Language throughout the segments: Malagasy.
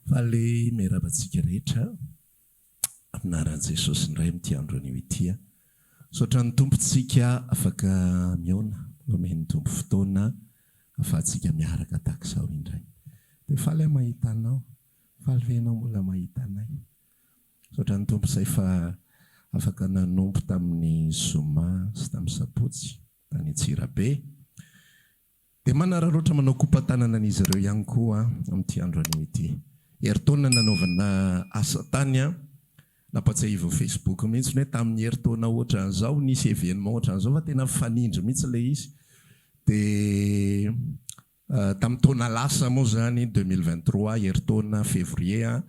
Faly miarabantsika rehetra aminaran'i Jesosy indray amin'ity andro anio ity. Saotra ny tompontsika afaka miona, omeny tompo fotoana afahantsika miaraka tahaka izao indray. Dia faly aho mahita anao, faly venao mbola mahita anay. Saotra ny tompo izay fa afaka nanompo tamin'ny zoma sy tamin'ny sabotsy tany Antsirabe. Dia manararaotra manao kompatanana an'izy ireo ihany koa amin'ity andro anio ity. Herintaona nanaovana asa tany nampatsiahivo Facebook mihitsy hoe tamin'ny herintaona ohatran'izao nisy événement ohatran'izao fa tena fanindry mihitsy ilay izy. Dia tamin'ny taona lasa moa zany 2023 herintaona février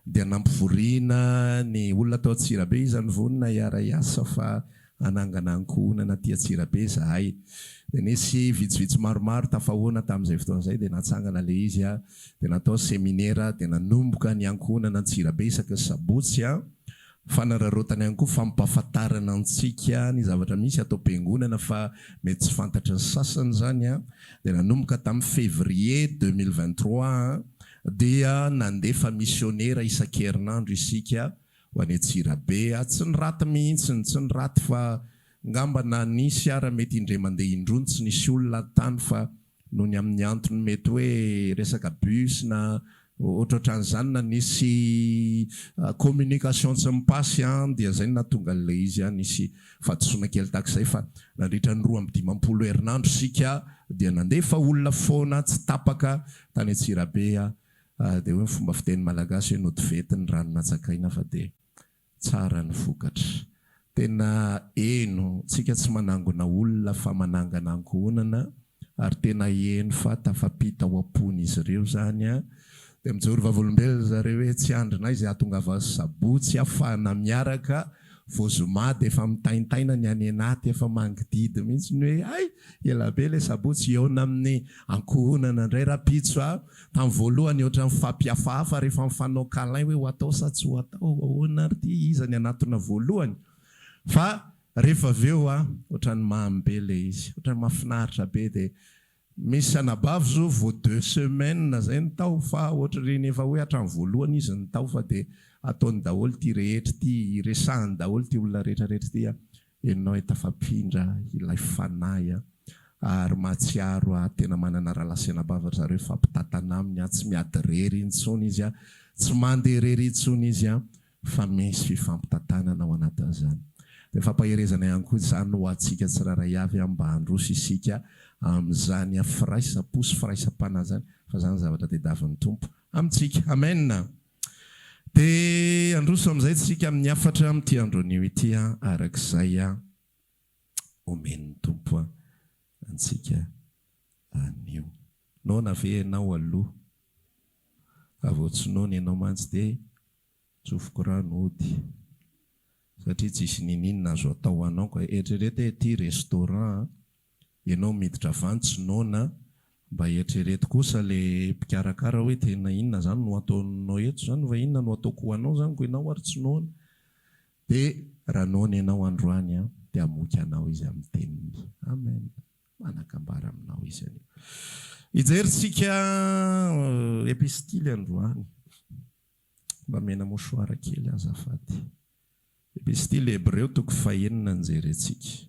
dia nampivoriana ny olona tao Antsirabe izany vonona hiara hiasa fa hanangana ankohonana aty Antsirabe zahay. Dia nisy vitsivitsy maromaro tafahoana tamin'izay fotoana izay dia natsangana ilay izy dia natao seminaire dia nanomboka ny ankohonana Antsirabe isaky sabotsy fanararaotana ihany koa fampahafantarana antsika ny zavatra misy atao am-piangonana fa mety tsy fantatra ny sasany zany dia nanomboka tamin'ny février 2023 dia nandefa missionnaire isan-kerinandro isika ho any Antsirabe. Tsy ny raty mihitsy, tsy ny raty fa ngamba na nisy ara mety indray mandeha indrony tsy nisy olona tany fa noho ny amin'ny antony mety hoe resaka bus na ohatrohatran'izany na nisy communication tsy mipasy dia zay nahatonga an'ilay izy nisy fahadisoana kely tahaka izay fa nandritra ny 2 herinandro sika dia nandefa olona foana tsy tapaka tany Antsirabe dia hoe fomba fiteny malagasy hoe nodivety ny ranonatsakaina fa dia tsara ny vokatra. Tena eno tsika tsy manangona olona fa manangana ankohonana ary tena eno fa tafampita ho ampon'izy ireo zany dia mijory vavolombelona zareo hoe tsy andrina izay ahatongava sabotsy afahana miaraka vozoma dia efa mitaintaina ny any anaty efa mangididy mihitsy ny hoe ay elabe ilay sabotsy eona amin'ny ankohonana indray rapitso tamin'ny voalohany ohatra mifampiafahafa rehefa mifanao kalay hoe ho atao sa tsy ho atao ahoana ary ty iza ny anatona voalohany fa rehefa avy eo ohatrany mahambe ilay izy, ohatrany mahafinaritra be dia misy sanabavy zao vao 2 semaines zay ny tao fa ohatrany efa hoe hatramin'ny voalohany izy ny tao fa dia ataony daholo ty rehetra ty resahany daholo ty olona rehetrarehetra ty enao tafampindra ilay fanahy ary mahatsiaro tena manana rahalasenabavatra zareo fampitatana aminy tsy miady rery intsony izy tsy mandeha rery intsony izy fa misy fifampitantanana ao anatin'izany. Dia fampaherezana ihany koa izany ho antsika tsiraray avy mba handroso isika amin'izany firaisaposy firaisam-pana zany fa zany zavatra tediavin'ny tompo amintsika. Amen. Dia androso amin'izay tsika amin'ny afatra amin'ity andro anio ity arak'izay omen'ny tompo antsika anio. Naona ve ianao aloha avoatsinona ianao mantsy dia tsofoko rano ody satria tsisy ninina azo atao anao ka eritrereto ity restaurant ianao miditra vantsinoana mba eritrereto kosa le mpikarakara hoe tena inona zany no ataonao eto zany va inona no ataoko ho anao zany ko ianao ary tsy noana dia raha noana ianao androany dia amoky anao izy amin'ny teniny. Amen. Manakambara aminao izy anio. Hijeritsika epistily androany mba mena mosoara kely azafady. Epistily Hebreo 4 nijerentsika.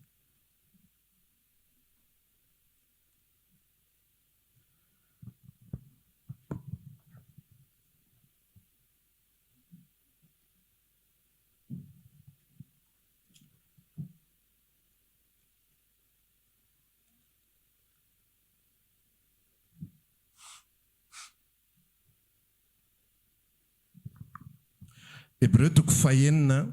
Hebreo 4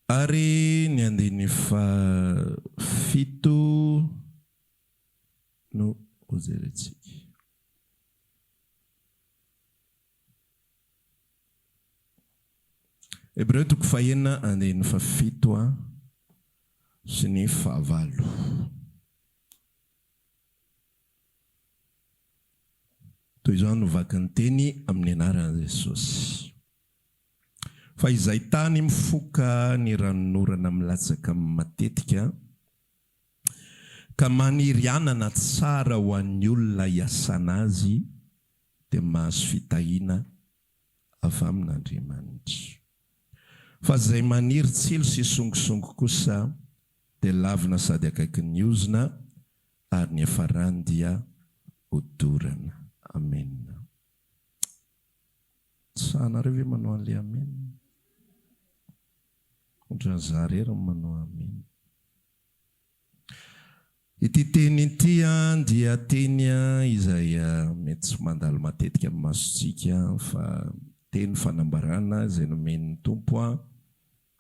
ary ny andiny 7 no hojerentsika. Hebreo 4 andiny 7 sy ny 9. Toy izao no vaky ny teny amin'ny anaran'i Jesosy. Fa izay tany mifoka ny ranonorana milatsaka matetika ka maniry anana tsara ho an'ny olona hiasana azy dia mahazo fitahiana avy amin'Andriamanitra. Fa izay maniry tsilo sy songisongy kosa dia lavina sady akaiky ny ozina ary ny hafarany dia hodorana. Amen. Tsanareo ve manao an'ilay amen? Ondranzary ery manao amen. Ity teny ity dia teny izay mety tsy mandalo matetika amin'ny masontsika, fa teny fanambarana izay nomen'ny Tompo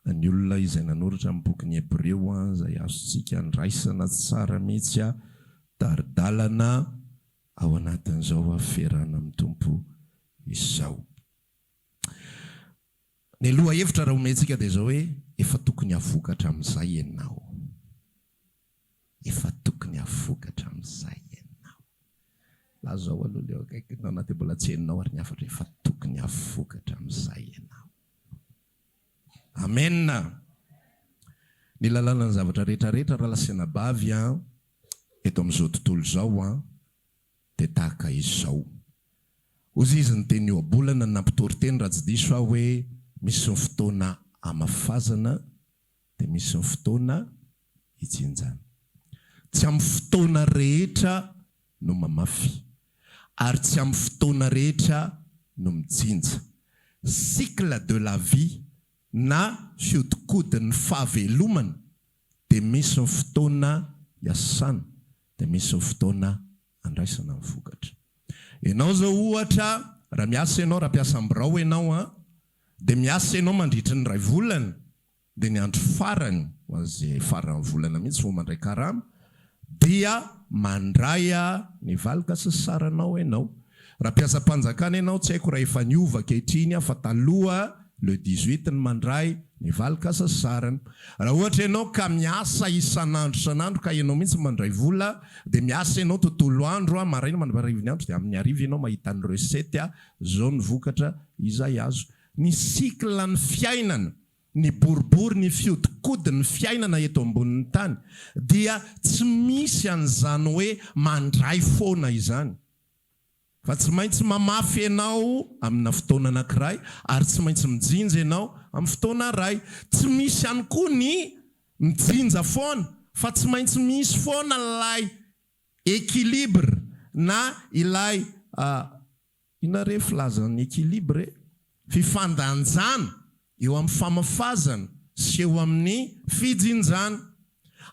ny olona izay nanoratra amin'ny boky ny Hebreo izay azontsika ndraisana tsara mihitsy taridalana ao anatin'izao fiarahana amin'ny Tompo izao. Ny loha hevitra raha omentsika dia izao hoe efa tokony havokatra amin'izay ianao. Efa tokony havokatra amin'izay ianao. Lazao aloha leo akaikinao na dia mbola tsy hainao ary ny hafatra efa tokony havokatra amin'izay ianao. Amen. Ny lalàna ny zavatra rehetrarehetra raha lasena bavy eto amin'izao tontolo izao dia tahaka izao. Ozy izy ny teny eo abolana nampitoroteny raha tsy diso hoe misy ny fotoana hamafazana dia misy ny fotoana hitsinjana. Tsy amin'ny fotoana rehetra no mamafy ary tsy amin'ny fotoana rehetra no mitsinja. Cycle de la vie na fiodikodin'ny fahavelomana dia misy ny fotoana hiasana dia misy ny fotoana andraisana ny vokatra. Ianao zao ohatra raha miasa ianao, raha mpiasa ambirao ianao dia miasa ianao mandritra ny ray volana dia ny andro farany ho azay farany volana mihitsy vao mandray karama dia mandray ny valika sy saranao ianao. Raha mpiasa mpanjakana ianao, tsy haiko raha efa niova ankehitriny fa taloha le 18 ny mandray ny valika sy sarana. Raha ohatra ianao ka miasa isan'andro ka ianao mihitsy mandray vola dia miasa ianao tontolo andro maraina mandraparivo ny andro dia amin'ny arivo ianao mahita ny recette zao ny vokatra izay azo. Ny cycle ny fiainana, ny boribory, ny fiodikodiny fiainana eto ambonin'ny tany dia tsy misy an'izany hoe mandray foana izany. Fa tsy maintsy mamafy ianao amina fotoana anankiray ary tsy maintsy mijinja ianao amin'ny fotoana iray. Tsy misy ihany koa ny mijinja foana, fa tsy maintsy misy foana ilay équilibre na ilay inare filazan'ny équilibre, fifandanjana eo amin'ny famafazana sy eo amin'ny fijinjana.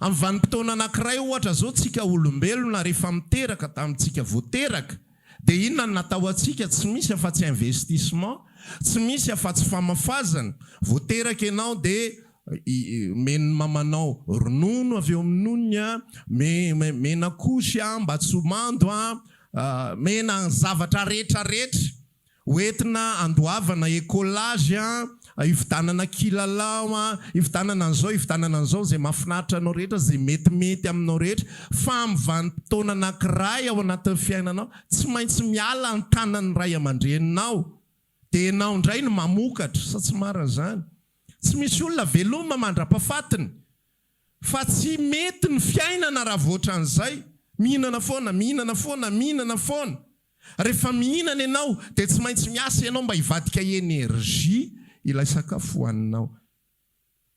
Amin'ny vanim-potoana anankiray ohatra zao tsika olombelona rehefa miteraka tamintsika voateraka dia inona natao antsika? Tsy misy afa-tsy investissement, tsy misy afa-tsy famafazana. Voateraka ianao dia meny mamanao ronono avy eo amin'ony mena kosy mba tsy ho mando mena zavatra rehetrarehetra hoentina andoavana écolage hivitanana kilalao hivitanana an'izao hivitanana an'izao zay mahafinaritra anao rehetra, zay metimety aminao rehetra. Fa amin'ny vanim-potoana anankiray ao anatin'ny fiainanao tsy maintsy miala ny tanan'ny ray aman-dreninao dia ianao indray no mamokatra. Sa tsy marina zany? Tsy misy olona veloma mandra-pahafatiny, fa tsy mety ny fiainana raha voatra an'izay. Mihinana foana, mihinana foana, mihinana foana. Rehefa mihinana ianao dia tsy maintsy miasa ianao mba hivadika energia ilay sakafo hohaninao.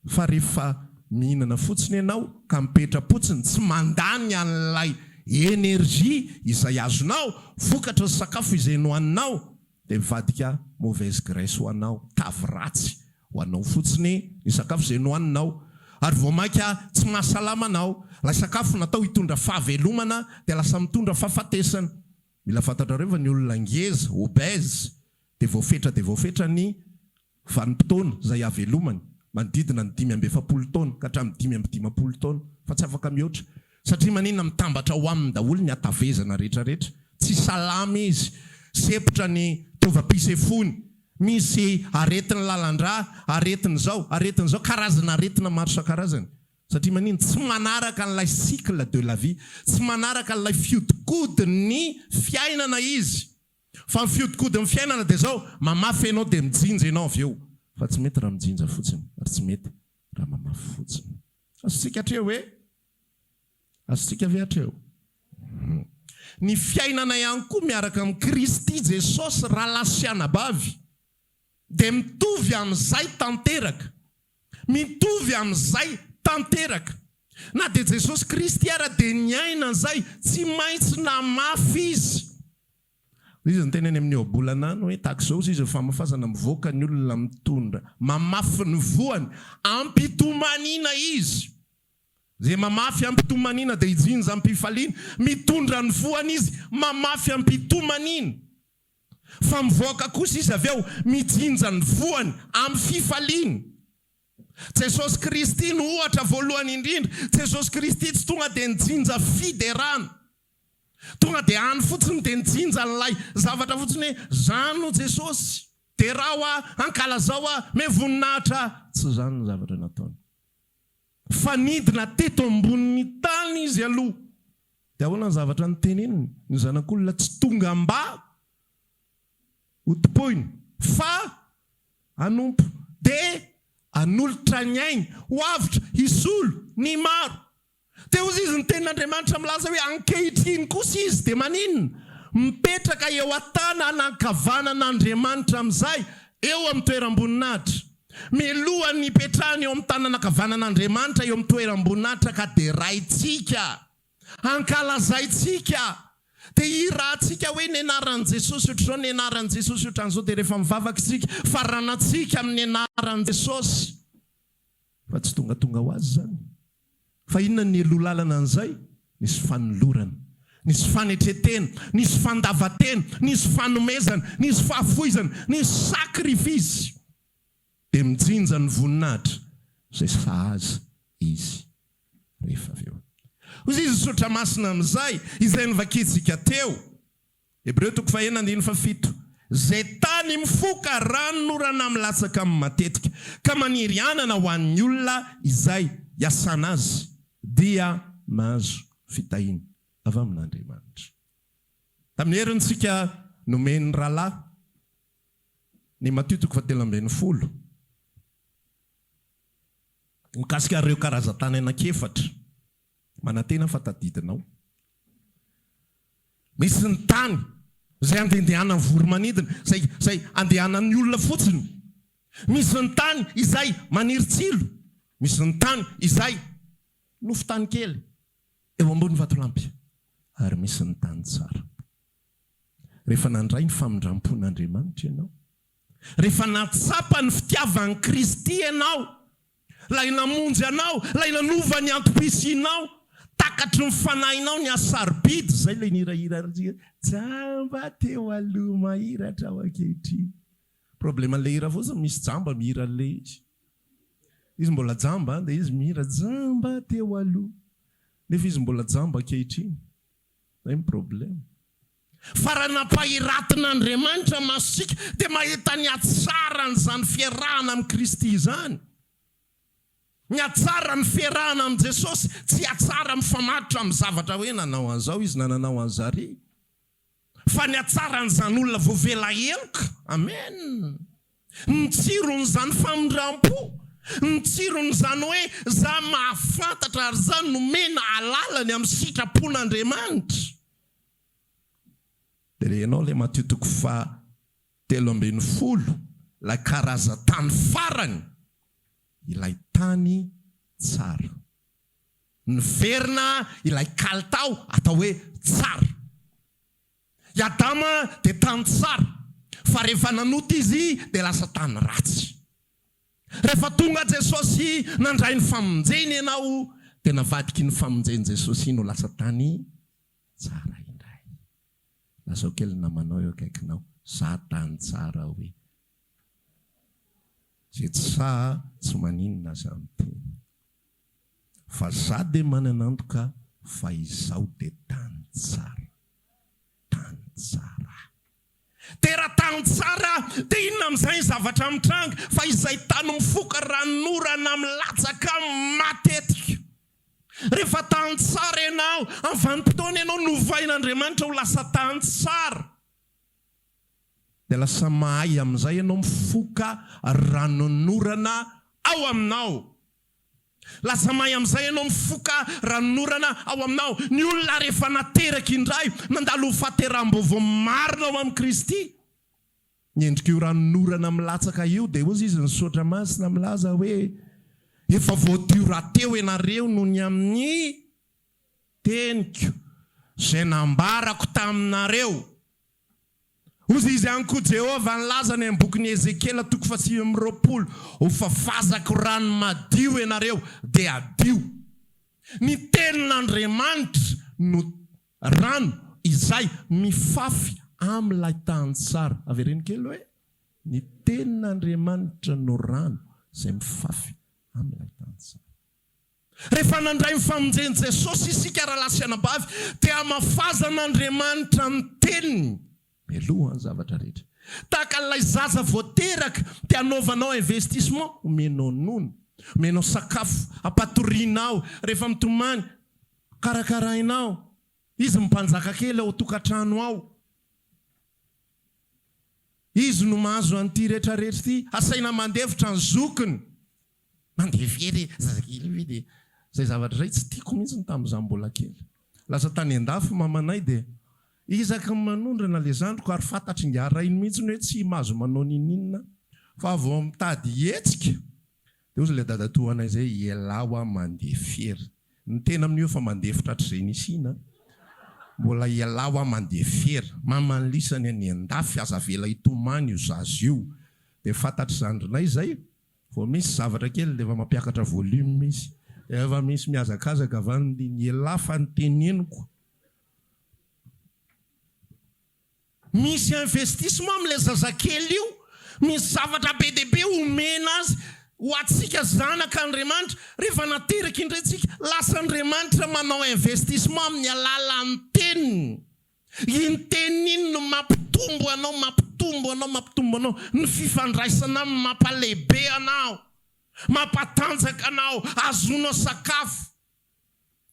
Fa rehefa mihinana fotsiny ianao ka mipetra-potsiny, tsy mandany an'ilay energia izay azonao vokatra ny sakafo izay nohaninao dia mivadika mauvaise graisse hoanao, tavy ratsy hoanao fotsiny ny sakafo izay nohaninao. Ary vao mainka tsy mahasalama anao. Ilay sakafo natao hitondra fahavelomana dia lasa mitondra fahafatesana. Mila fantatrareo fa ny olona ngeza, obèse, dia voafetra ny vanim-potoana izay havelomany manodidina ny 5-10 taona ka hatramin'ny 5-10 taona, fa tsy afaka mihoatra. Satria maninona mitambatra ho aminy daholo ny hatavezana rehetrarehetra. Tsy salama izy, sepotra ny tovam-pisefony. Misy aretin'ny lalandrà, aretin'izao, karazana aretina maro isan-karazany. Satria maninona tsy manaraka an'ilay cycle de la vie, tsy manaraka an'ilay fiodikodin'ny fiainana izy. Fa ny fiodikodin'ny fiainana dia zao mamafy ianao dia mijinja ianao avy eo. Fa tsy mety raha mijinja fotsiny ary tsy mety raha mamafy fotsiny. Azontsika hatreo hoe Azontsika avy hatreo. Ny fiainana ihany koa miaraka amin'ny Kristy Jesosy raha lasianabavy dia mitovy amin'izay tanteraka. Mitovy amin'izay tanteraka. Na dia Jesosy Kristy ara dia niaina izay tsy maintsy namafy izy. Izy ny teneny amin'ny oabolanany hoe tahaka izao izy famafazana mivoaka ny olona mitondra. Mamafy ny voany, ampitomaniana izy. Zay mamafy ampitomaniana dia ijinja ampifaliana. Mitondra ny voany izy, mamafy ampitomaniana. Fa mivoaka kosa izy avy eo mijinja ny voany amin'ny fifaliana. Jesosy Kristy no ohatra voalohany indrindra. Jesosy Kristy tsy tonga dia nijinja fiderana. Tonga dia any fotsiny dia nijinja n'ilay zavatra fotsiny hoe zano Jesosy. Dia raha ankala zao me voninahitra. Tsy zany ny zavatra nataony. Fa nidina teto ambonin'ny tany izy aloha. Dia ahoana ny zavatra noteneniny? Ny zanak'olona tsy tonga mba hotopoiny fa hanompo dia hanolotra ny ainy ho avitra hisolo ny maro. Dia hozy izy ny tenin'Andriamanitra milaza hoe ankehitriny kosa izy dia maninona? Mipetraka eo an-tany anakavanan'Andriamanitra amin'izay eo amin'ny toeram-boninahitra. Milohan'ny hipetrahany eo amin'ny tananakavanan'Andriamanitra eo amin'ny toeram-boninahitra ka dia raintsika, ankalazaintsika. Dia irahantsika hoe ny anaran'i Jesosy ohatr'izao, ny anaran'i Jesosy ohatran'izao dia rehefa mivavaka isika faranantsika amin'ny anaran'i Jesosy. Fa tsy tonga ho azy zany. Fa inona ny elolalana an'izay? Nisy fanolorana, nisy fanetretena, nisy fandavatena, nisy fanomezana, nisy fahafoizana, nisy sakrifisy. Dia mijinja ny voninahitra izay sahaza izy rehefa avy eo. Hozy izy sotra masina amin'izay izay nivakintsika teo. Hebreo 9:7. Zay tany mifoka rano norana milatsaka amin'ny matetika ka maniry anana ho an'ny olona izay iasana azy dia mahazo fitahiana avy amin'Andriamanitra. Tamin'ny herintsika nomeny rahalahy ny Mateo 7:10 mikasika ireo karazan-tany anankefatra. Manantena fa tadidinao. Misy ny tany izay andehandehanana ny voromanidina, izay andehanan'ny olona fotsiny. Misy ny tany izay maniry tsilo. Misy ny tany izay nofo tany kely eo ambony vatolampy. Ary misy ny tany tsara. Rehefa nandray ny famindrampon'Andriamanitra ianao, rehefa natsapa ny fitiavan'i Kristy ianao, lay namonjy anao, lay nanova ny antom-pisianao, takatry ny fanahinao ny asarobidy, zay lay nirahira jamba teo aloha mahiratra ao ankehitriny. Probleman'ilay hira fotsiny misy jamba mihira an'ilay izy. Izy mbola jamba dia izy mihira jamba teo aloha. Nefa izy mbola jamba ankehitriny. Zay ny problema. Fa raha nampahiratin'Andriamanitra masika dia mahita ny atsaran'izany fiarahana amin'ny Kristy izany. Ny atsara ny fiarahana amin'ny Jesosy, tsy atsara mifamatotra amin'ny zavatra hoe nanao an'izao izy na nanao an'zary. Fa ny atsaran'izany olona voavela heloka. Amen. Ny tsiron'izany famindram-po, ny tsiron'izany hoe za mahafantatra ary za nomena alalany amin'ny sitrapon'Andriamanitra. Dia ianao ilay Mateo 7:10, ilay karazan-tany farany, ilay tany tsara. Niverina ilay kalitao atao hoe tsara. I Adama dia tany tsara, fa rehefa nanota izy dia lasa tany ratsy. Rehefa tonga Jesosy nandray ny famonjeny ianao, dia navadiky ny famonjeny Jesosy no lasa tany tsara indray. Lasa kely namanao eo akaikinao, za tany tsara hoe. Zay tsy maninona aza miteny. Fa za dia mananantoka fa izao dia tany tsara. Tany tsara. Dia raha tany tsara dia inona amin'izay zavatra mitranga fa izay tany mifoka ranorana milatsaka matetika. Rehefa tany tsara ianao, amin'ny vanim-potoana ianao novain'Andriamanitra ho lasa tany tsara. Dia lasa mahay amin'izay ianao mifoka ranonorana ao aminao. Lazamay amin'izay ianao mifoka ranonorana ao aminao. Ny olona rehefa nateraka indray nandalo ho fahateram-baovao marina ao amin'ny Kristy. Nyendrika io ranonorana milatsaka io dia ozy izy nisaotra masina milaza hoe efa voadio rahateo ianareo noho ny amin'ny teniko izay nambarako taminareo. Ozy izy ihany koa Jehova nilaza ny bokin'i Ezekela 9:20 ho fafazako rano madio ianareo dia adio. Ny tenin'Andriamanitra no rano izay mifafy amin'ilay tany tsara. Avereny kely hoe ny tenin'Andriamanitra no rano izay mifafy amin'ilay tany tsara. Rehefa nandray ny famonjeny Jesosy isika rahalahy sy anabavy dia mafaza an'Andriamanitra ny teniny mialoha ny zavatra rehetra. Tahaka ilay zaza voateraka dia anaovanao investissement, omenao nono, omenao sakafo, ampatorianao, rehefa mitomany karakarainao. Izy mpanjaka kely ao tokantrano ao. Izy no mahazo an'ity rehetrarehetra ity. Asaina mandevitra ny zokiny. Mandevery zazakely vedy. Zay zavatra zay tsy tiako mihitsy tamin'izaho mbola kely. Lasa tany an-dafy mamanay dia izaka manondrana le zandriko ary fantatry nga arainy mihitsy hoe tsy mahazo manao ninina fa vao mitady hetsika. Dia ozy le dadatoanay zay ialao mandefery. Ny tena amin'io fa mandefitra hatr'izay nisina. Mbola ialao mandefery. Mamanlisany any an-dafy aza vela hitomany io zazy io. Dia fantatry zandrinay zay. Vao misy zavatra kely dia efa mampiakatra volume misy. Efa misy miazakazaka avy ny elafa ny teneniko. Misy investissement amin'ilay zazakely io. Misy zavatra be dia be omena azy ho atsika zanak'Andriamanitra. Rehefa nateraka indray tsika, lasa Andriamanitra manao investissement amin'ny alalan'ny teniny. Iny teniny no mampitombo anao, mampitombo anao, mampitombo anao. Ny fifandraisana mampalehibe anao, mampatanjaka anao, azonao sakafo.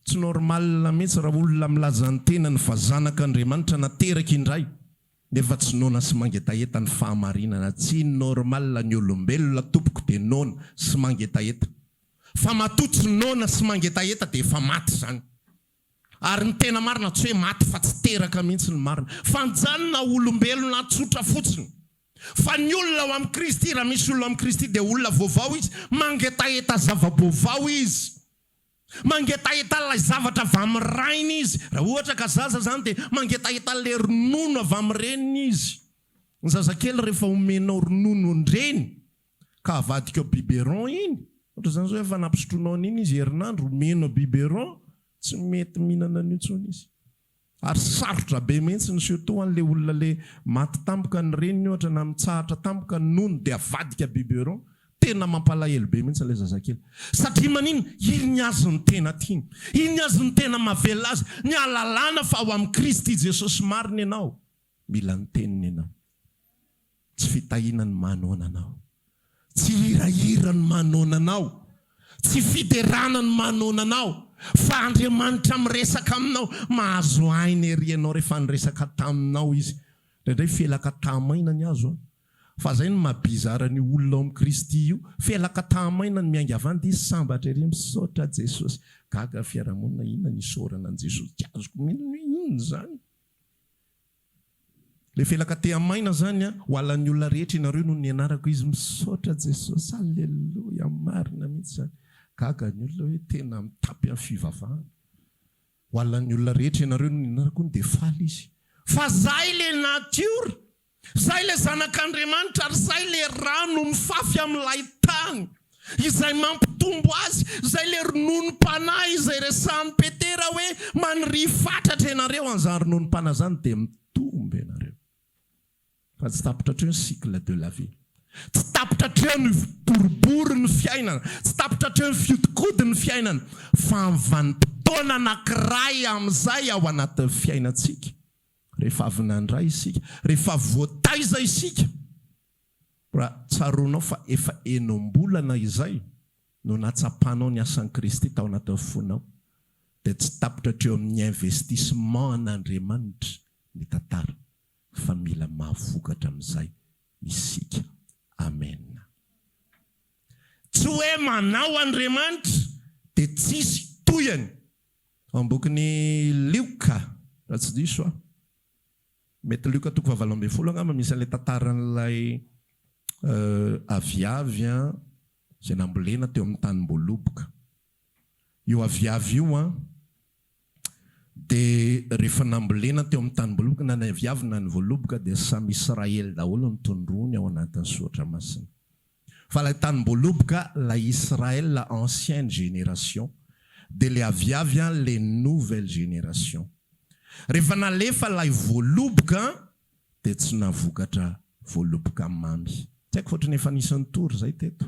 Tsy normal mihitsy raha olona milaza ny tenany fa zanak'Andriamanitra nateraka indray nefa tsy nona sy mangetaheta ny fahamarinana. Tsy normal ny olombelona tompoko dia nona sy mangetaheta. Fa matoa tsy nona sy mangetaheta dia efa maty zany. Ary ny tena marina tsy hoe maty fa tsy teraka mihitsy ny marina. Fanjanona olombelona tsotra fotsiny. Fa ny olona ao amin'ny Kristy, raha misy olona amin'ny Kristy dia olona vaovao izy. Mangetaheta zava-baovao izy. Mangetaheta ilay zavatra avy amin'ny rainy izy. Raha ohatra ka zaza zany dia mangetaheta ilay ronono avy amin'ny reniny izy. Ny zazakely rehefa omenao ronono ndreny ka avadika ao biberon iny, ohatra zany zao efa nampisotronao an'iny izy herinandro, omenao biberon, tsy mety mihinana an'io intsony izy. Ary sarotra be mihitsy ny surtout an'ilay olona le maty tampoka ny reniny ohatra na mitsahatra tampoka ny nono dia avadika biberon. Tena mampalahelo be mihitsy ilay zazakely. Satria manino? Iny azy ny tena tiany. Iny azy ny tena mahavelona azy. Ny alalana fa ao amin'ny Kristy Jesosy marina ianao. Mila ny teniny ianao. Tsy fitahinany manona anao. Tsy hirahirany manona anao. Tsy fideranany manona anao. Fa Andriamanitra miresaka aminao. Mahazo ainy ery ianao rehefa niresaka taminao izy. Indray felaka tamaina ny azo. Fa zay ny mabizara ny olona ao amin'ny Kristy io. Felaka tamaina ny miainga avandy izy sambatra ery misaotra Jesosy. Gaga fiarahamonina inona ny isaorana an Jesosy. Azoko ino zany. Le felaka tamaina zany ho alan'ny olona rehetra ianareo no ny anarako izy misaotra Jesosy. Alleluia, marina mihitsy zany. Gaga ny olona hoe tena mitapy amin'ny fivavahana. Ho alan'ny olona rehetra ianareo no ny anarako ny dia faly izy. Fa zay le natiora. Zay le zanak'Andriamanitra ary zay le rano mifafy amin'ilay tany izay mampitombo azy, zay le rononom-panahy izay resahan'ny Petera hoe maniry fatratra ianareo an'izany rononom-panahy zany dia mitombo ianareo. Fa tsy tapitra hatreo ny cycle de la vie. Tsy tapitra hatreo ny boribory ny fiainana. Tsy tapitra hatreo ny fihodikody ny fiainana. Fa ny vanim-potoana anankiray amin'izay ao anatin'ny fiainantsika. Rehefa avy nandray isika, rehefa voataiza isika, raha tsaronao fa efa enom-bolana izay no natsapanao ny asan'i Kristy tao anatin'ny fonao, dia tsy tapitra hatreo amin'ny investissement an'Andriamanitra ny tantara, fa mila mahavokatra amin'izay isika. Amen. Tsy hoe manao Andriamanitra dia tsisy toyany ambokiny Lioka raha tsy diso mety Lioka toko 7:20 angamba misy an'ilay tantaran'ilay aviavy izay nambolena teo amin'ny tany Mboloboka. Io aviavy io dia rehefa nambolena teo amin'ny tany Mboloboka na ny aviavy na ny Voaloboka dia samy Israely daholo ny tondrony ao anatin'ny Soatra Masina. Fa ilay tany Mboloboka la Israël la ancienne génération dia le aviavy les nouvelle génération. Rehefa nalefa ilay Voaloboka dia tsy navokatra Voaloboka mamy. Tsy haiko fotrany efa nisan'ny tory zay teto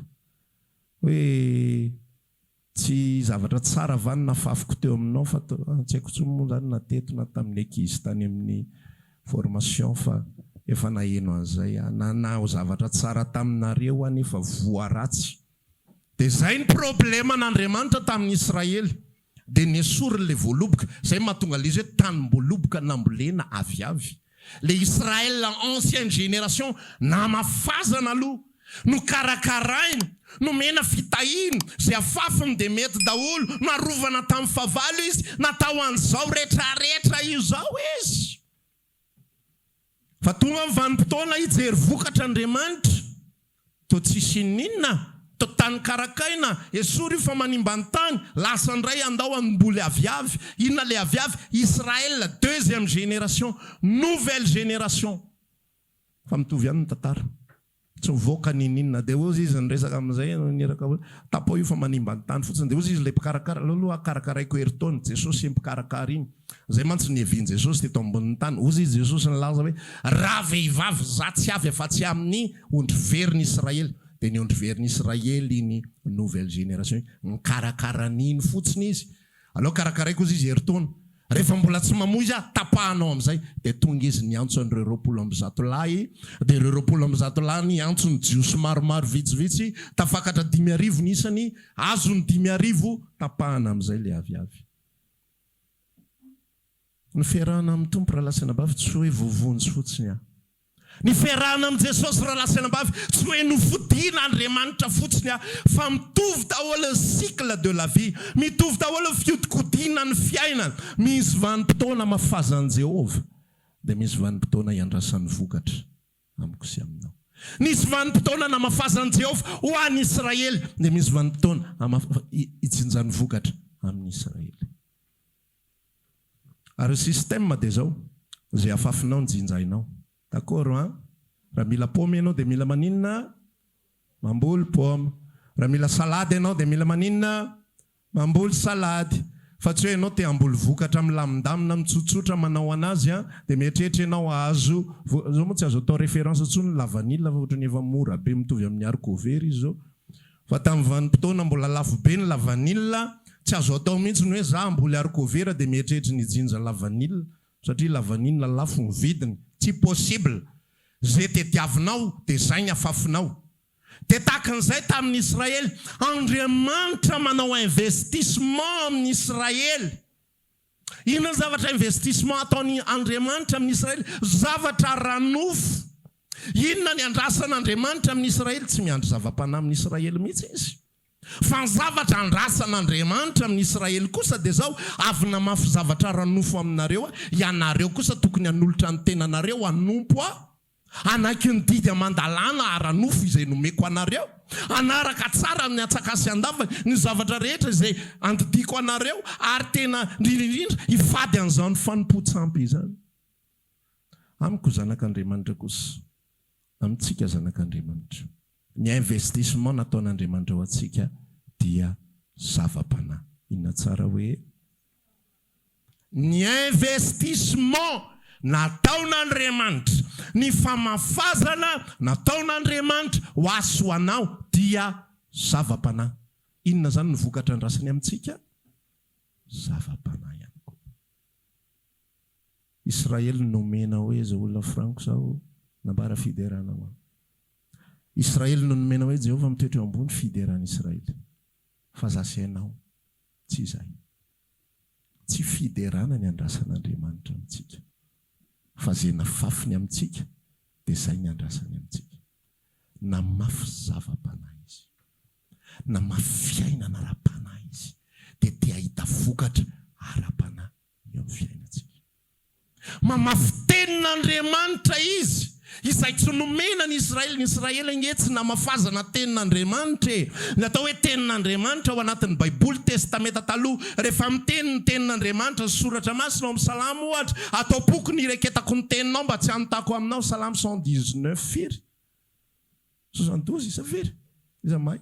hoe tsy zavatra tsara vany nafafiko teo aminao fa tsy haiko tsy moa zany na teto na tamin'ny ankizy tany amin'ny formation fa efa naheno an'izay na zavatra tsara taminareo anefa voaratsy. Dia zay ny problema n'Andriamanitra tamin'ny Israely dia nesory le Voaloboka. Zay mahatonga izy hoe tany Mboloboka nambolena aviavy. Le Israël ancienne génération namafazana aloha no karakaraina no mena fitahina zay afafiny dia mety daholo no arovana tamin'ny favalo izy natao an'izao rehetrarehetra izao izy. Fa tonga amin'ny vanim-potoana hijery vokatra Andriamanitra to tsisy ninona to tany karakaina esory fa manimba ny tany lasa ndray andao amboly aviavy. Inona le aviavy? Israël deuxième génération, nouvelle génération. Fa mitovy ihany ny tantara tsy mivoaka ninina dia ozy izy nyresaka amin'izay niraka hoe tapo io fa manimba ny tany fotsiny dia ozy izy le mpikarakara aloha akarakaraiko heritony Jesosy mpikarakara iny zay mantsy nieviany Jesosy teto ambonin'ny tany. Ozy izy Jesosy nilaza hoe raha vehivavy za tsy avy afa-tsy amin'ny ondriveriny Israely dia ny ondriveriny Israely iny nouvelle génération nikarakarany fotsiny izy. Aleo karakaraiko ozy izy heritony rehefa mbola tsy mamoy izy tapahanao amin'izay dia tonga izy niantso an'ireo 20 lahy dia ireo 20 lahy niantso ny jiosy maromaro vitsivitsy tafakatra 5,000 nisany azony 5,000 tapahana amin'izay le aviavy. Ny fiarahana amin'ny tompo raha lasanabavy tsy hoe vovonjy fotsiny ny fiarahana amin'ny Jesosy raha lasanabavy tsy hoe nofodiana Andriamanitra fotsiny fa mitovy daholo cycle de la vie, mitovy daholo fihodikodiana ny fiainana. Misy vanim-potoana mafazan'i Jehovah dia misy vanim-potoana iandrasan'ny vokatra amiko sy aminao. Misy vanim-potoana na mafazan'i Jehovah ho an'ny Israely dia misy vanim-potoana hitsinjan'ny vokatra amin'ny Israely. Ary système dia zao zay afafinao ny jinjainao. D'accord raha mila paoma ianao dia mila maninona? Mamboly paoma. Raha mila salady ianao dia mila maninona? Mamboly salady. Fa tsy hoe ianao te hamboly vokatra milamindamina mitsotsotra manao anazy dia mieritreritra ianao azo zao moa tsy azo atao référence intsony la vanille fa ohatrany efa mora be mitovy amin'ny haricot vert izy zao. Fa tamin'ny vanim-potoana mbola lafo be ny la vanille tsy azo atao mihitsy ny hoe za hamboly haricot vert dia mieritreritra ny jinja la vanille satria la vanille lafo ny vidiny. Tsy possible. Zay tetiavinao dia zay ny afafinao. Dia takan'izay tamin'ny Israely Andriamanitra manao investissement amin'ny Israely. Inona zavatra investissement ataony Andriamanitra amin'ny Israely? Zavatra ranofo. Inona ny andrasan'Andriamanitra amin'ny Israely? Tsy miandry zava-panahy amin'ny Israely mihitsy izy. Fa ny zavatra andrasan'Andriamanitra amin'ny Israely kosa dia zao avy namafy zavatra ranofo aminareo ianareo kosa tokony hanolotra ny tenanareo hanompo anaky ny didy amandalana aranofo izay nomeko anareo anaraka tsara amin'ny atsakasy andavana ny zavatra rehetra izay andidiko anareo ary tena indrindraindrindra hifady an'izany fanompo-tsampy izany. Amiko zanak'Andriamanitra kosa amintsika zanak'Andriamanitra ny investissement nataon'Andriamanitra ho antsika dia zava-panahy. Inona tsara hoe ny investissement nataon'Andriamanitra, ny famafazana nataon'Andriamanitra ho aso ho anao dia zava-panahy. Inona zany ny vokatra andrasany amintsika? Zava-panahy ihany koa. Israely nomena hoe zao olona franko zao nambara fiderana ho Israely no nomena hoe Jehovah mitoetra eo ambony fiderana Israely. Fa zasy hainao tsy izay. Tsy fiderana ny andrasan'Andriamanitra amintsika. Fa zay nafafiny amintsika dia izay ny andrasany amintsika. Namafy zava-panahy izy. Namafy fiainana ara-panahy izy. vokatra ara-panahy eo amin'ny fiainantsika. Mamafy tenin'Andriamanitra izy, izay tsy nomena ny Israely angetsy na mafazana tenin'Andriamanitra e. Ny atao hoe tenin'Andriamanitra ao anatin'ny Baiboly Testamenta taloha, rehefa miteny ny tenin'Andriamanitra ny soratra masina ao amin'ny Salamo ohatra, atao boky ny ireketako ny teninao mba tsy hanotako aminao. Salamo 119 firy 72 isa firy iza may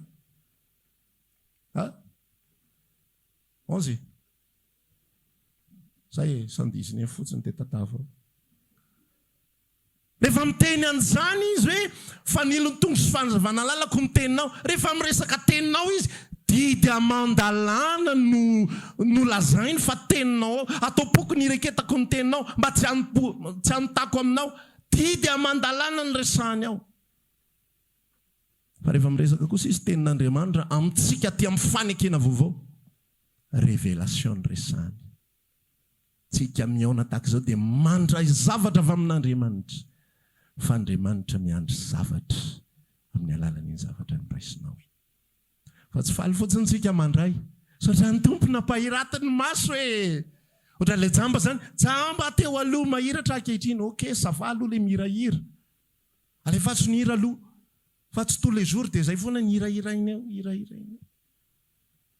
11 zay 119 fotsiny te tatava. Rehefa miteny an'izany izy hoe fanilon-tongo sy fanazavana lalako ny teninao, rehefa miresaka teninao izy, didy amandalana no lazainy fa teninao, atao boky ny ireketako ny teninao mba tsy hanotako aminao, didy amandalana ny resahany ao. Fa rehefa miresaka kosa izy tenin'Andriamanitra amintsika ty amin'ny fanekena vaovao, révélation ny resahany. Tsika miaona tahaka izao dia mandray zavatra avy amin'Andriamanitra, fa Andriamanitra miandry zavatra amin'ny alalan'iny zavatra niraisinao. Fa tsy faly fotsiny tsika mandray, satria ny tompo nampahiratany maso e. Ohatra le jamba zany, jamba teo aloha mahiratra ankehitriny, ok sava aloha le mihirahira. Alefatsy ny hira aloha, fa tsy tous les jours dia zay foana ny hirahira iny eo, hirahira iny eo.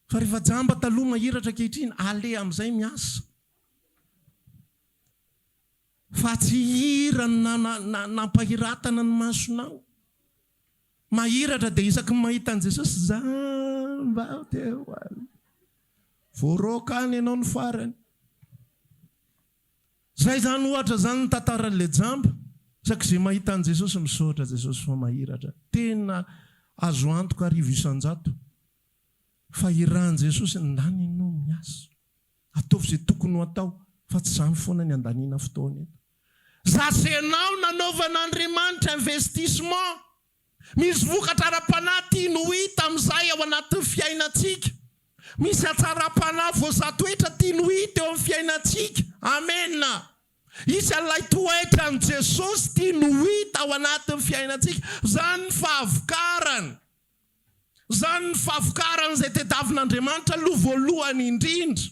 Fa rehefa jamba taloha mahiratra ankehitriny, ale amin'izay miasa. Fa tsy hira nampahiratana ny masonao. Mahiratra dia isaky mahita an' Jesosy, zamba teo aloha. Voaroka any ianao ny farany. Zay zany ohatra zany ny tantaran'le jamba. Isaky izay mahita an' Jesosy misaotra Jesosy fa mahiratra. Tena azo antoka 100,000. Fa irahan' Jesosy ndany ianao miasa. Ataovy izay tokony ho atao, fa tsy zany foana ny andaniana fotoana eto. Zasenao nanaovan'Andriamanitra investissement. Misy vokatra ara-panahy tiany ho hita amin'izay ao anatin'ny fiainantsika. Misy atsara-panahy voazatoetra tiany ho hita eo amin'ny fiainantsika. Amen. Isy ilay toetra an' Jesosy tiany ho hita ao anatin'ny fiainantsika. Zany ny fahavokarany. Zany ny fahavokarany izay tediavin'Andriamanitra aloha voalohany indrindra.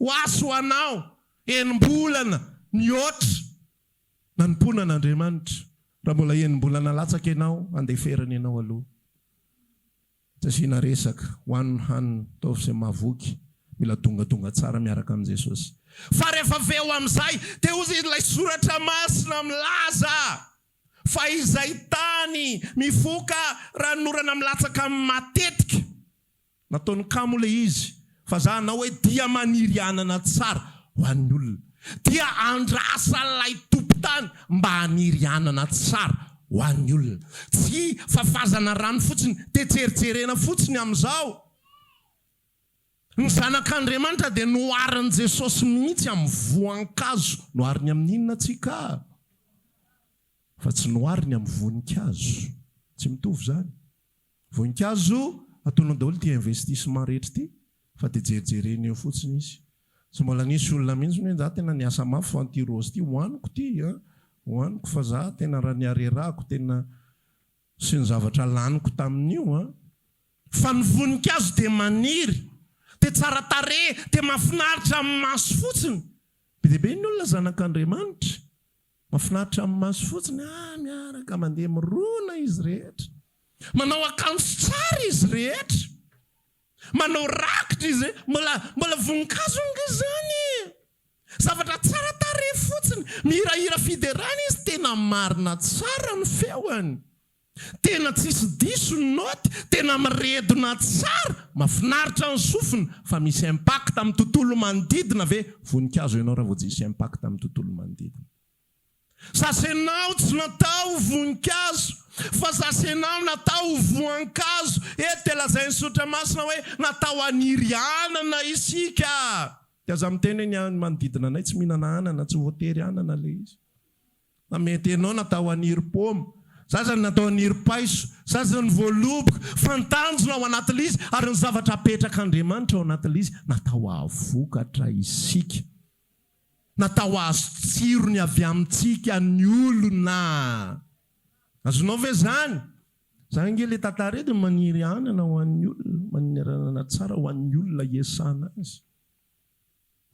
Ho aso anao enim-bolana niotra nanimponan'Andriamanitra. Raha mbola enim-bolana latsaka ianao, andeferana ianao aloha. Tsy asiana resaka, hoaniny hanina, ataovy izay mahavoky, mila tonga tsara miaraka amin' Jesosy. Fa rehefa avy eo amin'izay, dia hozy ilay soratra masina milaza fa izay tany mifoka raha norana milatsaka matetika. Nataony kamo le izy, fa zanao hoe dia maniry anana tsara ho an'ny olona. Dia andrasa ilay tompon-tany mba haniry anana tsara ho an'ny olona. Tsy fafazana rano fotsiny, dia tserijerena fotsiny amin'izao. Ny zanak'Andriamanitra dia noharin' Jesosy mihitsy amin'ny voankazo. Nohariny amin'ny inona tsika? Fa tsy nohariny amin'ny voninkazo. Tsy mitovy zany. Voninkazo ataonao daholo ty investissement rehetra ty, fa dia jerijerena eo fotsiny izy. Tsy mbola nisy olona mihitsy hoe za tena niasa mafy fa an'ity rôzy ty hoaniko ty, hoaniko fa za tena raha niarerako, tena sy ny zavatra laniko tamin'io. Fa ny voninkazo dia maniry, dia tsara tarehy, dia mahafinaritra amin'ny maso fotsiny. Be dia be ny olona zanak'Andriamanitra. Mahafinaritra amin'ny maso fotsiny, miaraka mandeha mirona izy rehetra. Manao akanjo tsara izy rehetra. Manao rakitra izy, mbola voninkazo nga zany. Zavatra tsara tarehy fotsiny, mihirahira fiderana izy, tena marina tsara ny feoany. Tena tsisy diso ny noty, tena miredona tsara, mahafinaritra ny sofiny, fa misy impact amin'ny tontolo manodidina ve? Voninkazo ianao raha voatsy impact amin'ny tontolo manodidina. Sasenao tsy natao voninkazo, fa sasenao natao voankazo. Eto lazainy sotra masina hoe natao haniry anana isika. Dia aza miteny hoe ny manodidina anay tsy mihinana anana, tsy voatery anana le izy. Na mety ianao natao haniry paoma, sasany natao haniry paiso, sasany voaloboka, fantanjona ao anatin'ilay izy, ary ny zavatra apetrak'Andriamanitra ao anatin'ilay izy natao havokatra isika. Natao azo tsirony avy amintsika ny olona. Azonao ve zany? Zany nge le tantaredy maniry anana ho an'ny olona, maniry anana tsara ho an'ny olona iasana azy.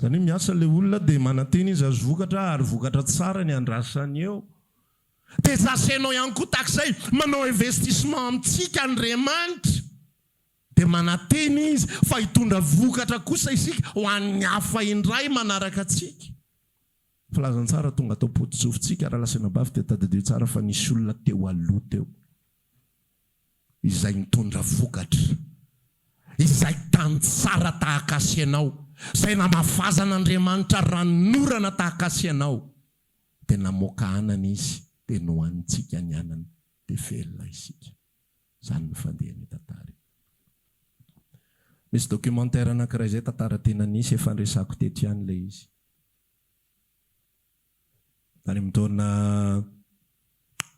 zany miasa le olona dia mananteny izy azo vokatra ary vokatra tsara ny andrasany eo. Dia zasenao ihany koa takizay manao investissement amintsika Andriamanitra dia mananteny izy fa hitondra vokatra kosa isika ho an'ny hafa indray manaraka atsika. Filazantsara tonga atao potitsofintsika raha lasina bavy dia tadidio tsara fa nisy olona teo aloha teo izay mitondra vokatra, izay tany tsara tahaka asianao, izay namafazan'Andriamanitra ranorana tahaka asianao, dia namoaka anana izy dia nohanitsika ny anana dia velona isika. Zany ny fandehany tantara. Misy documentaire anankiray izay tantara tena nisy efa andresako teto ihany ilay izy. Tany amin'ny taona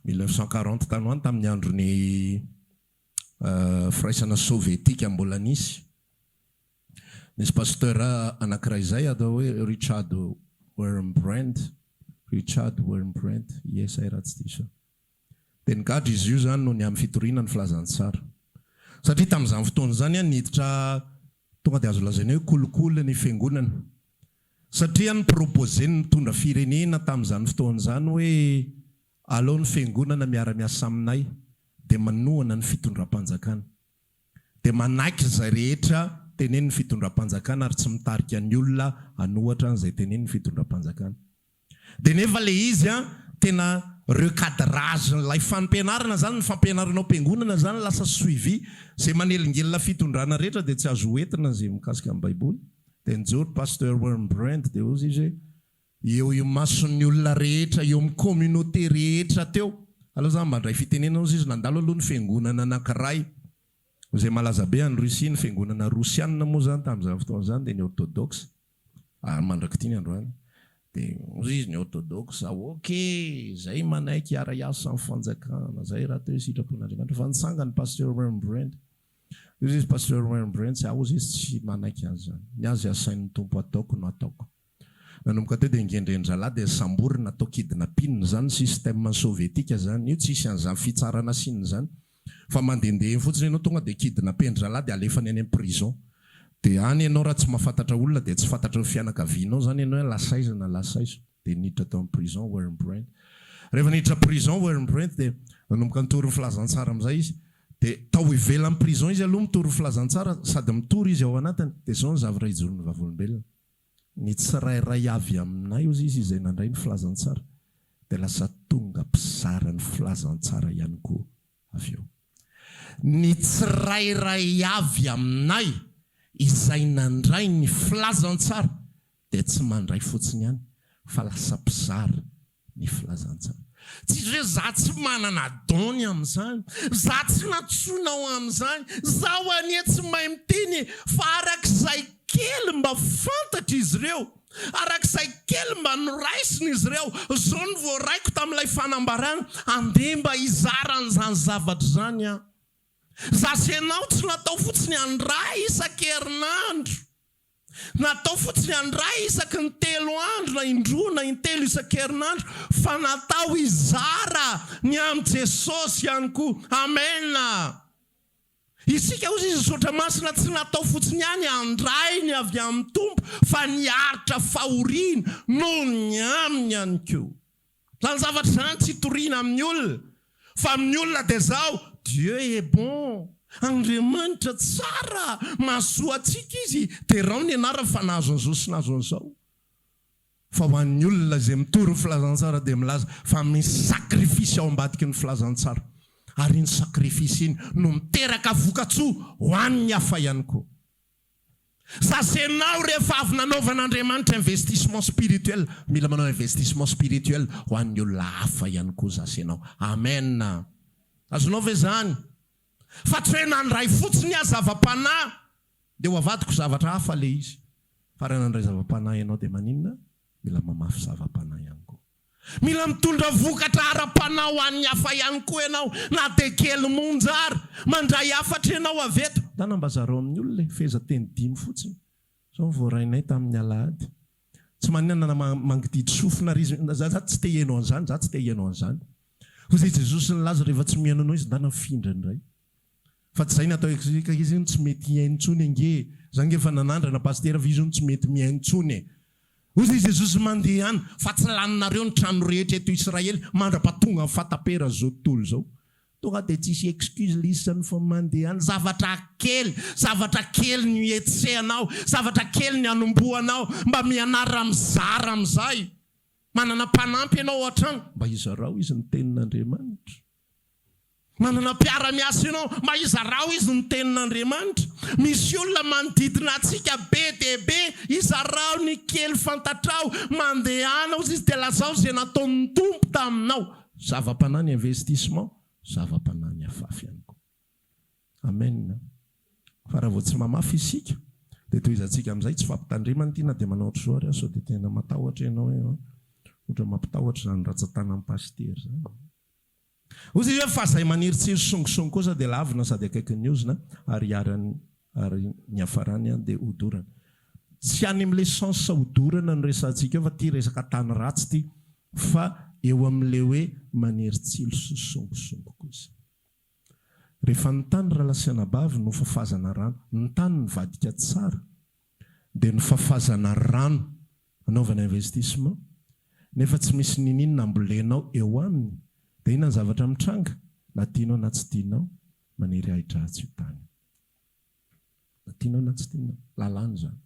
1940 tany hoany tamin'ny andron'ny firaisana sovietika mbola nisy. Nisy pasteur anankiray izay atao hoe Richard Wurmbrand. Yes, ay raha tsy diso. Dia nigadra izy io zany noho ny amin'ny fitoriana ny filazantsara. Satria tamin'izany fotoana izany niditra tonga dia azo lazaina hoe kolokolo ny fiangonana. Satria ny proposeny mitondra firenena tamin'izany fotoana izany hoe aleo ny fiangonana miara-miasa aminay dia manohana ny fitondram-panjakana. Dia manaiky izay rehetra teneny ny fitondram-panjakana ary tsy mitarika ny olona anohatra an'izay teneny ny fitondram-panjakana. Dia nefa le izy tena recadrage ilay fampianarana zany, ny fampianaranao ampiangonana zany lasa suivi izay manelingelina fitondrana rehetra dia tsy azo entina izay mikasika amin'ny Baiboly. Dia nijory pasteur Wurmbrand dia ozy izy eo mason'ny olona rehetra, eo amin'ny communauté rehetra teo. Aleo zany mba ndray fitenena ozy izy nandalo aloha ny fiangonana anankiray izay malaza be any Russie, ny fiangonana Rosianina moa zany tamin'izany fotoana zany dia ny orthodoxe. Mandrakity ny androany. Dia ozy izy ny orthodoxe, zay manaiky ara-iasa amin'ny fanjakana, zay raha teo sitrapon'Andriamanitra. Fa nitsanga ny pasteur Wurmbrand. Ozy izy pasteur Wurmbrand sy ozy izy tsy manaiky azy zany. Ny azy asain'ny tompo ataoko no ataoko. Nanomboka teo dia ngendren-dralahy dia samborina atao kidnapping zany système sovietika zany. Io tsisy an'izany fitsarana siny zany. Fa mandehandeha fotsiny ianao tonga dia kidnapping-dralahy dia alefany any prison. Dia any ianao raha tsy mahafantatra olona dia tsy fantatra ny fianakavianao zany ianao hoe lasaizana lasaiso. Dia niditra tao amin'ny prison Wurmbrand. Rehefa niditra prison Wurmbrand dia nanomboka nitory ny filazantsara amin'izay izy. Dia tao ivelan'ny prison izy aloha mitory ny filazantsara sady mitory izy ao anatiny. Dia zao ny zavatra ijorony vavolombelona. Ny tsirairay avy aminay ozy izy izay nandray ny filazantsara dia lasa tonga mpizara ny filazantsara ihany koa avy eo. Ny tsirairay avy aminay izay nandray ny filazantsara dia tsy mandray fotsiny ihany fa lasa mpizara ny filazantsara. Tsy hoe za tsy manana dony amin'izany, za tsy natsoinao amin'izany, zaho anie tsy mahay miteny, fa arak'izay kely mba fantatra izy ireo, arak'izay kely mba noraisiny izy ireo, zao ny voaraiko tamin'ilay fanambarana, andeha mba hizaran'izany zavatra zany aho. Zasenao tsy natao fotsiny andray isan-kerinandro, natao fotsiny andray isaky ny 3 andro na indroa na intelo isan-kerinandro, fa natao izara ny amin'ny Jesosy ihany koa. Amen. Isika ozy izy sotra masina tsy natao fotsiny ihany andray ny avy amin'ny tompo, fa niaritra fahoriana noho ny aminy ihany koa. Zany zavatra zany tsy toriana amin'ny olona, fa amin'ny olona dia zao Dieu est bon. Andriamanitra tsara, mahasoa antsika izy. Dia rao ny anarany fa nahazo an'izao sy nahazo an'izao. Fa ho an'ny olona izay mitory ny filazantsara dia milaza fa misy sakrifisy ao ambadiky ny filazantsara. Ary iny sakrifisy iny no miteraka vokatsoa ho an'ny hafa ihany koa. Zasenao rehefa avy nanaovan'Andriamanitra investissement spirituel, mila manao investissement spirituel ho an'ny olona hafa ihany koa zasenao. Amen. Azonao ve zany? Fa tsy hoe nandray fotsiny aho zava-panahy dia ho avadiko zavatra hafa le izy. Fa raha nandray zava-panahy ianao dia maninona? Mila mamafy zava-panahy ihany koa. Mila mitondra vokatra ara-panahy ho an'ny hafa ihany koa ianao. Na dia kely monjara, mandray hafatra ianao avy eto. Da nambazarao amin'ny olona feza teny 5 fotsiny. Zao voarainay tamin'ny alahady. Tsy maninona mangididy sofina rizy. Za tsy te hihainao an'izany, za tsy te hihainao an'izany. Ho zay Jesosy ny laza rehefa tsy mihainanao izy dana mifindra indray. Fa tsy zay natao izy tsy mety hihaino intsony ange. Zany efa nanandrana pastera fa izy tsy mety mihaino intsony. Ozy Jesosy mandeha any fa tsy laninareo ny trano rehetra eto Israely mandra-patonga amin'ny fatapera zao tontolo zao. Tonga dia tsisy excuse lisany fa mandeha any. Zavatra kely ny etsehanao, zavatra kely ny anombohanao mba mianara mizara amin'izay. Manana mpanampy ianao hatrany mba izarao izy ny tenin'Andriamanitra. Manana mpiara-miasa ianao mba izarao izy ny tenin'Andriamanitra. Misy olona manodidina antsika be dia be, izarao ny kely fantatrao, mandehana ozy izy dia lazao izay nataon'ny Tompo taminao. Zava-panany investissement, zava-panany afafy ihany koa. Amen. Fa raha vao tsy mamafy isika dia toy izantsika amin'izay tsy fampitandremana ity na dia manao ohatr'izao ary sao dia tena matahotra ianao ohatra mampitahotra izany ratsan-tanan'ny paster zany. Ozy izy hoe fa izay maniry tsiry songisongy kosa dia lavina sady akaiky ny ozina ary ny hafarany dia hodorana. Tsy any amin'ilay sens hodorana no resantsika eo fa ty resaka tany ratsy ty, fa eo amin'ilay hoe maniry tsilo sy songisongy kosa. Rehefa ny tany raha lasiana bavy no fafazana rano, ny tany ny vadika tsara dia ny fafazana rano anaovana investissement, nefa tsy misy ninina ambolenao eo aminy dia ina ny zavatra mitranga na tianao na tsy tianao maniry ahidratsy io tany. Na tianao na tsy tianao lalàna zany.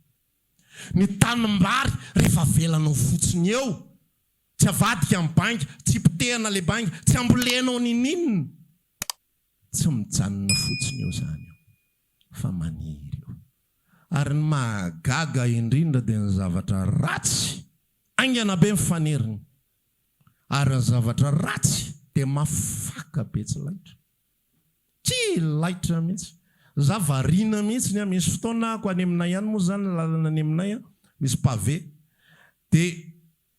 Ny tanimbary rehefa velanao fotsiny eo, tsy avadika amin'ny bangy, tsy potehana le bangy, tsy ambolenao ninina, tsy mijanona fotsiny eo zany eo fa maniry eo. Ary ny mahagaga indrindra dia ny zavatra ratsy aingana be mifaneriny, ary ny zavatra ratsy dia mafaka be tsy laitra. Tsy laitra mihitsy. Za variana mihitsy ny misy fotoana ako any aminay ihany moa zany lalana any aminay misy pavé. Dia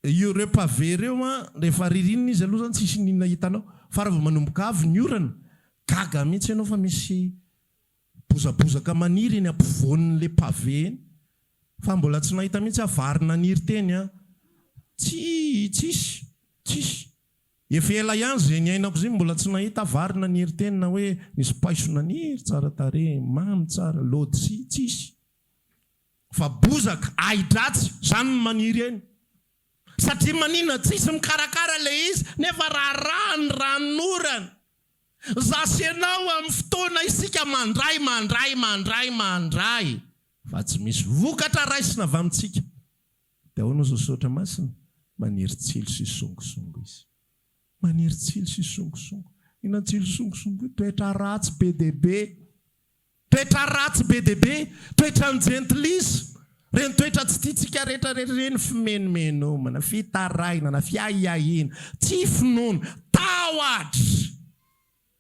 io reo pavé reo rehefa ririnina izy aloha zany tsisy ninona hitanao, fa raha vao manomboka avy ny orana gaga mihitsy ianao fa misy bozabozaka maniry eny ampovoan'le pavé eny, fa mbola tsy nahita mihitsy vary naniry teny tsisy. Efa ela ihany zay ny ainako zay mbola tsy nahita vary naniry teny na hoe nisy paiso naniry tsara tare, mamy tsara, lôdsy, tsisy. Fa bozaka, ahidratsy, zany ny maniry eny. Satria manina tsisy mikarakara le izy, nefa raha ny ranorana. Zasenao amin'ny fotoana isika mandray. Fa tsy misy vokatra raisina avy amintsika. Dia ahoana sosotra masina? Maniry tsilo sy songisongy izy. Maniry tsilo sy songisongy. Ina tsilo songisongy? Toetra ratsy be dia be. Toetra ratsy be dia be. Toetra ny gentlisy. Reny toetra tsy tiantsika rehetra reny fimenomenomana, fitaraina na fiahiahina, tsy finoana, tahotra.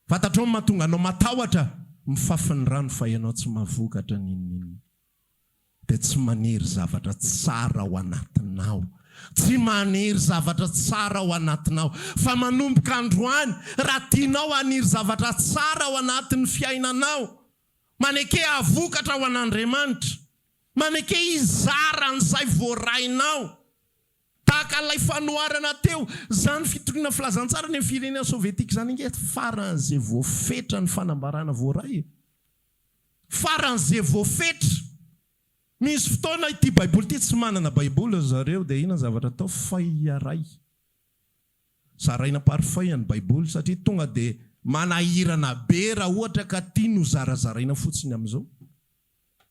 Fantatrao ny mahatonga anao matahotra, mifafy ny rano fa ianao tsy mahavokatra ninina. Dia tsy maniry zavatra tsara ao anatinao. Tsy maniry zavatra tsara ao anatinao. Fa manomboka androany, raha tianao haniry zavatra tsara ao anatin'ny fiainanao, maneke havokatra ao an'Andriamanitra, maneke hizara n'izay voarainao. Tahaka ilay fanoharana teo, zany fitoriana filazantsara ny firenena sovietika zany inge faran'izay voafetra ny fanambarana voaray. Faran'izay voafetra. Misy fotoana ity baiboly ity tsy manana baiboly zareo dia ina zavatra atao faiaray. Zaraina parfait ny baiboly satria tonga dia manahirana be raha ohatra ka tia no zarazaraina fotsiny amin'izao.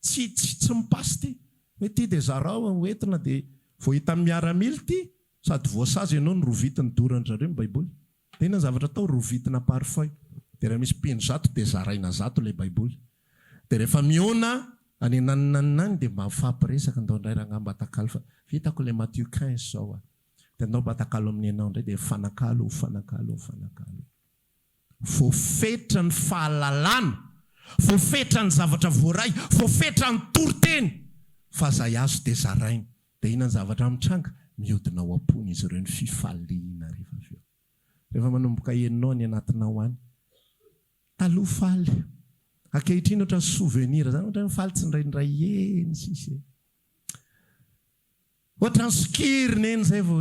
Tsy mipasy ity. Hoe ity dia zarao hoentina dia vao hita miaramila ity sady voasazy ianao ny rovitin'ny doran'zareo ny baiboly. Dia ina zavatra atao rovitina parfait. Dia raha misy peny zato dia zaraina zato ilay baiboly. Dia rehefa miona any naninany dia mba mifampiresaka ndao indray raha ngamba atakalo fa vitako ilay Matthieu 15 zao dia ndao mba atakalo amin'ny anao indray dia fanakalo. Voafetra ny fahalalana, voafetra ny zavatra voaray, voafetra ny toroteny, fa zay azo dia zaraina. Dia ina ny zavatra mitranga? Mihodina ao am-pony izy ireo ny fifaliana rehefa manomboka heninao ny anatinao any. Taloha faly. Ankehitriny ohatran'ny souvenir zany, ohatran'ny faly tsy ndraindray eny sisy. Ohatran'ny skirina eny zay vao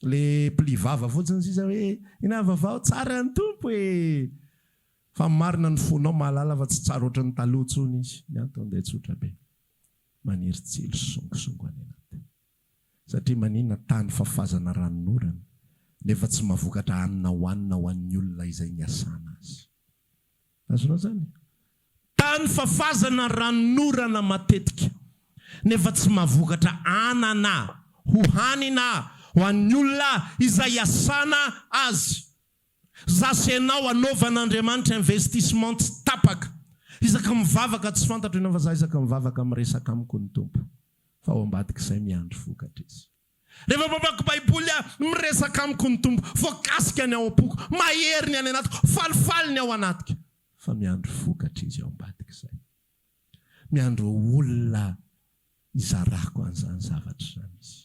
le plivava fotsiny sisa hoe ina vavao tsara ny tompo fa marina ny fonao mahalala fa tsy tsara ohatran'ny taloha tsony izy. Ny antony dia tsotra be. Maniry tsilo songisongy any anaty. satria maninona tany fafazana ranonorana nefa tsy mahavokatra hanina hoanina ho an'ny olona izay niasana azy. Azonao zany? Tany fafazana ranonorana matetika nefa tsy mahavokatra anana ho hanina ho an'ny olona izay asana azy. Zasy ianao anaovan'Andriamanitra investissement tsy tapaka. Isaka mivavaka tsy fantatro ianao fa za isaka mivavaka miresaka amiko ny tompo. Fa ao ambadika izay miandry vokatra izy. Rehefa mamaky baiboly miresaka amiko ny tompo, voakasika ny ao am-poko, mahery ny any anatiko, falifaly ny ao anatika. Fa miandry vokatra izy ao ambadika izay. Miandro olona izarako an'izany zavatra izany izy.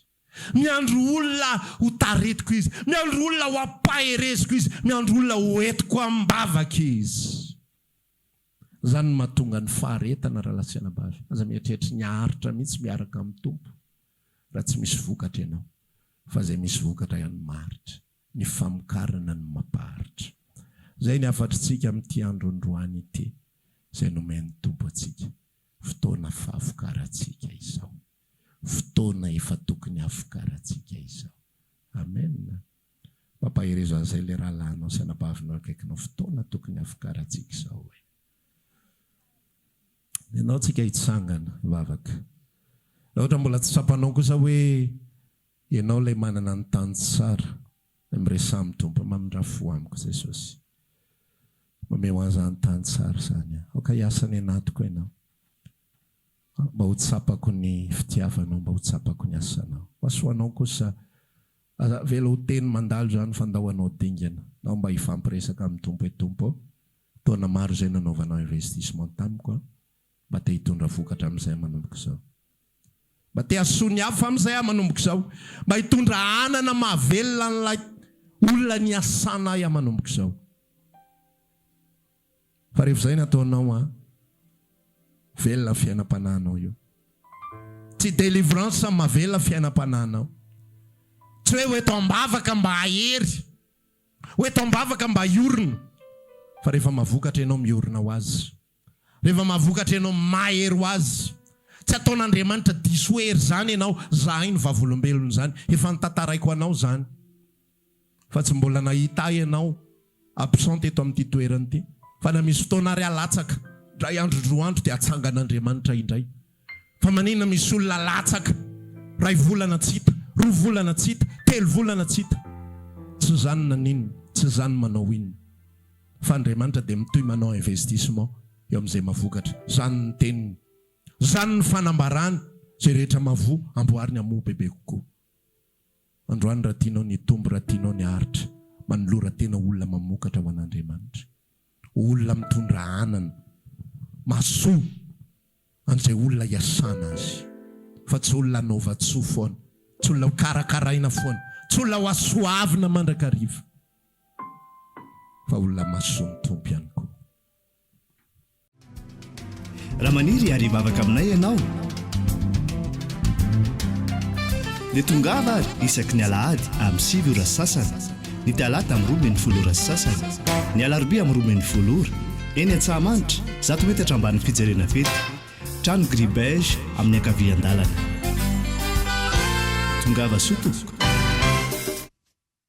Miandro olona ho taretiko izy. Miandro olona ho ampahereziko izy. Miandro olona ho entiko ambavaka izy. Zany mahatonga ny faharetana raha lasiana bavy. Aza mieritreritra niaritra mihitsy miaraka amin'ny tompo. Raha tsy misy vokatra ianao. Fa izay misy vokatra ihany maritra. Ny famokarana ny mampaharitra. Zay ny afatritsika amin'ity andro androany ity. Izay nomen'ny tompo atsika. Fotoana fahavokarantsika izao. Fotoana efa tokony havokarantsika izao. Amen. Mampaherezo an'izay le rahalanao sy anabavinao akaikinao. Fotoana tokony havokarantsika izao. Ianao tsika hitsangana vavaka. Ohatra mbola tsy tsapanao kosa hoe ianao ilay manana ny tany tsara. Miresa amin'ny tompo mamindrafo amiko Jesosy. Mameo an'izany tany tsara izany. Aoka hiasa ny anatiko ianao. Mba ho tsapako ny fitiavanao, mba ho tsapako ny asanao. Asoanao kosa vela ho teny mandalo zany fandahoanao dingana. Nao mba hifampiresaka amin'ny tompo e tompo. Taona maro izay nanaovanao investissement tamiko. Mba te hitondra vokatra amin'izay manomboko izao. Mba te hasony hafa amin'izay manomboko izao. Mba hitondra anana mahavelona n'ilay olona ny asana manomboko izao. Fa rehefa izay nataonao velona fiainam-panahinao io. Tsy délivrance mahavelona fiainam-panahinao. Tsy hoe ho eto ambavaka mba hahery. Ho eto ambavaka mba hiorina. Fa rehefa mahavokatra ianao miorina ho azy. Rehefa mahavokatra ianao mahery ho azy. Tsy ataon'Andriamanitra diso hery zany ianao. Zahay ny vavolombelona zany. Efa nitantaraiko anao zany. Fa tsy mbola nahita ianao absent eto amin'ity toerana ity. Fa na misy fotoana ary alatsaka. Dray andro roandro dia atsangan'Andriamanitra indray. Fa manina misy olona latsaka. Ray volana tsita, 2 volana tsita, 3 volana tsita. Tsy zany naninona, tsy zany manao inona. Fa Andriamanitra dia mitoy manao investissement eo amin'izay mahavokatra. Zany ny teniny. Zany ny fanambarany. Zay rehetra mavoa, amboariny hamoa bebe kokoa. Androany raha tianao ny tombo, raha tianao ny haritra. Manolora tena olona mamokatra ho an'Andriamanitra. Olona mitondra anana. Masoa an'izay olona hiasana azy. Fa tsy olona anaova-tsoa foana. Tsy olona ho karakaraina foana. Tsy olona ho asoavina mandrakariva. Fa olona masoa ny tompo ihany koa. Raha maniry ary bavaka aminay ianao. Dia tongava ary isaky ny alahady amin'ny 7 ora sasany. Ny talata amin'ny 12 ora sasany. Ny alarobia amin'ny 12 ora. Eny Antsahamanitra 100 metatra ambany fijerena fety. Trano Gribege amin'ny ankavian-dalana. Tongava soa tompoko.